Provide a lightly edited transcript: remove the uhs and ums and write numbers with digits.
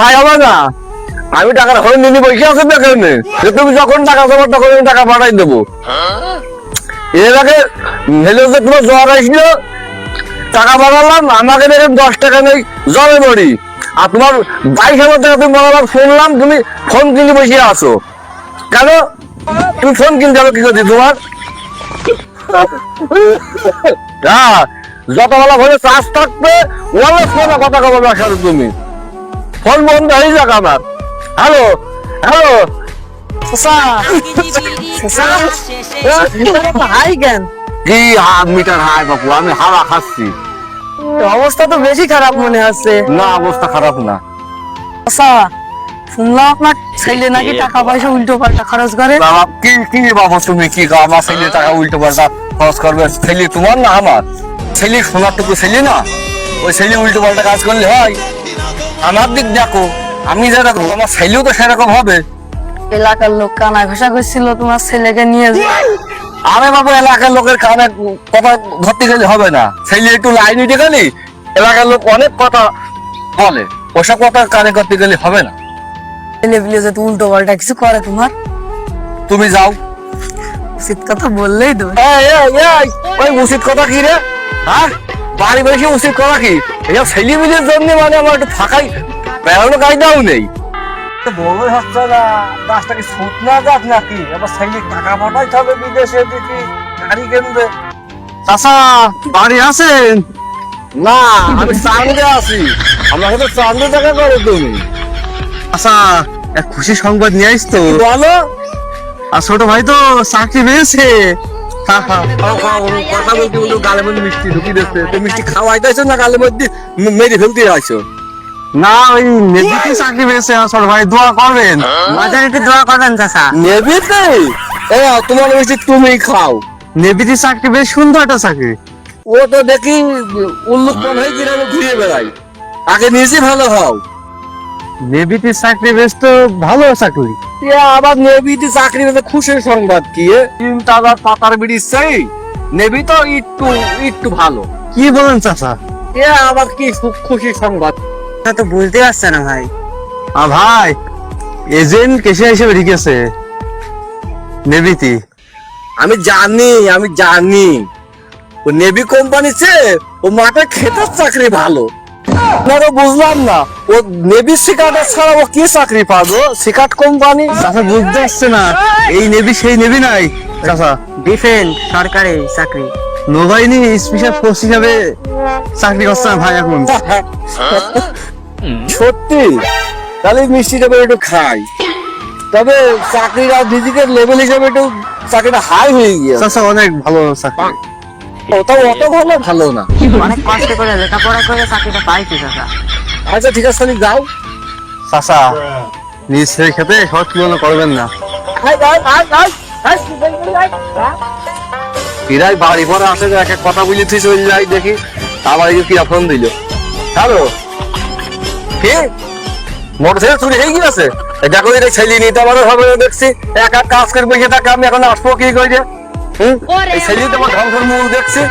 High হবে না। আমি টাকার হয়ে নিয়ে বসে আছি দেখেন, তুমি যখন টাকা দেবো তখন আমি টাকা পাঠাই দেবো। এর আগে হেলে যে তোমার জ্বর আসলো, টাকা পাঠালাম, আমাকে দেখেন 10 টাকা নেই, জ্বরে মরি। আর তোমার 22,000 টাকা তুমি বলালাম, শুনলাম তুমি ফোন কিনে বসে আছো কেন? তুমি ফোন কিনতে হবে কি করছি তোমার? হ্যাঁ, যত বেলা ফোনে চার্জ থাকবে ওয়ালেট ফোনে কথা কবো সাথে তুমি। ফোন বন্ধ হয়ে যাক আমার। হ্যালো হ্যালো হাই কেন? কি হাফ মিটার হাই বাপু, আমি হাওয়া খাচ্ছি। অবস্থা তো বেশি খারাপ মনে হচ্ছে। না, অবস্থা খারাপ না। আচ্ছা, শুনলাম আপনার ছেলে নাকি টাকা পয়সা উল্টো পাল্টা খরচ করে। বাবা, কি কি বাবা তুমি কি গো, আমার ছেলে টাকা উল্টো পাল্টা খরচ করবে? ছেলে তোমার না আমার? ছেলে সোনারটুকু ছেলে না? ওই ছেলে উল্টো পাল্টা কাজ করলে হয়? আমার দিক দেখো, আমি যেরকম আমার ছেলেও তো সেরকম হবে। এলাকার লোক কানা ঘষা করছিল তোমার ছেলেকে নিয়ে আরে বাবু, এলাকার লোকের কানে কথা ধরতে গেলে হবে না। ছেলে একটু লাইন উঠে গেলি এলাকার লোক অনেক কথা বলে, ওসব কথা কানে করতে গেলে হবে না। ছেলে পিলে যদি উল্টো পাল্টা কিছু করে তোমার, তুমি যাও। উচিত কথা বললেই দেবে। ওই উচিত কথা কি রে? হ্যাঁ, বাড়ি বেশি উচিত কথা কি? এইসব ছেলে মিলের জন্য মানে আমার একটু ফাঁকাই বেড়ানো কায়দাও নেই। বড়ই হচ্ছে না, গাছটা কি ছুট না যাক নাকি? এবার ছেলে টাকা পাঠাইতে হবে বিদেশে, দেখি গাড়ি কিনবে। চাচা বাড়ি আছেন? না, আমি চান্দে আছি। আমার সাথে চান্দে দেখা করো তুমি। আচ্ছা, এক খুশি সংবাদ নিয়ে আইস তো। বলো। আর ছোট ভাই তো চাকরি পেয়েছে। কথা বলতে বলতে গালের মধ্যে মিষ্টি ঢুকিয়ে দিচ্ছে। তো মিষ্টি খাওয়াইতেছো না গালের মধ্যে মেরে ফেলতে আইছো? না, ওই নেভিতে চাকরি পেয়েছে আমার ছোট ভাই, দোয়া করবেন। মাঝে একটু দোয়া করবেন চাচা। নেভিতে? তোমার মিষ্টি তুমি খাও। নেভিতে চাকরি বেশ সুন্দর একটা চাকরি। ও তো দেখি উল্লুকন হয়ে গ্রামে ঘুরে বেড়াই। আগে নিজে ভালো হও। নেভিতে চাকরি বেশ তো ভালো চাকরি। আবার নেভিতে চাকরি পেতে খুশির সংবাদ কি? 3,000 পাতার বিড়ি চাই। নেভি তো একটু একটু ভালো। কি বলেন চাচা? আবার কি খুশির সংবাদ? তো বুঝতে পারছে না ভাই। ভাই, এজেন্ট কেশিয়া হিসেবে ঢুকেছে নেভিতে। আমি জানি ও নেভি কোম্পানিতে ও মাঠে খেতার চাকরি ভালো। আপনারও বুঝলাম না, ও নেভি সিকার্টার ছাড়া ও কি চাকরি পাবো? সিকার্ট কোম্পানি। চাচা বুঝতে পারছে না, এই নেভি সেই নেভি নাই চাচা। ডিফেন্স সরকারি চাকরি। নৌবাহিনী স্পেশাল ফোর্স হিসাবে চাকরি করছে না ভাই এখন। সত্যি? তাহলে মিষ্টিটা করে একটু খাই। তবে চাকরিটা ডিজিটাল লেভেল হিসাবে একটু চাকরিটা হাই হয়ে গিয়েছে। চাচা অনেক ভালো চাকরি। অত ভালো না। অনেক কষ্ট করে লেখাপড়া করে চাকরিটা পাইছি চাচা। আচ্ছা ঠিক আছে, তাহলে যাও। চাচা, নিজ ছেলের ক্ষেত্রে সৎ তুলনা করবেন না। কিরাই বাড়ি পরে আসে, এক এক কথা বলি তুই চলে যাই দেখি। আবার এই কিরা ফোন দিল। হ্যালো, কে? মোটরসাইকেল চুরি হয়ে গিয়েছে? দেখো এটা ছেলে নিতে আমারও হবে না দেখছি। এক এক কাজ করে বসে থাকে, আমি এখন আসবো কি করে? এই ছেলে তো আমার ধ্বংসের মূল দেখছি।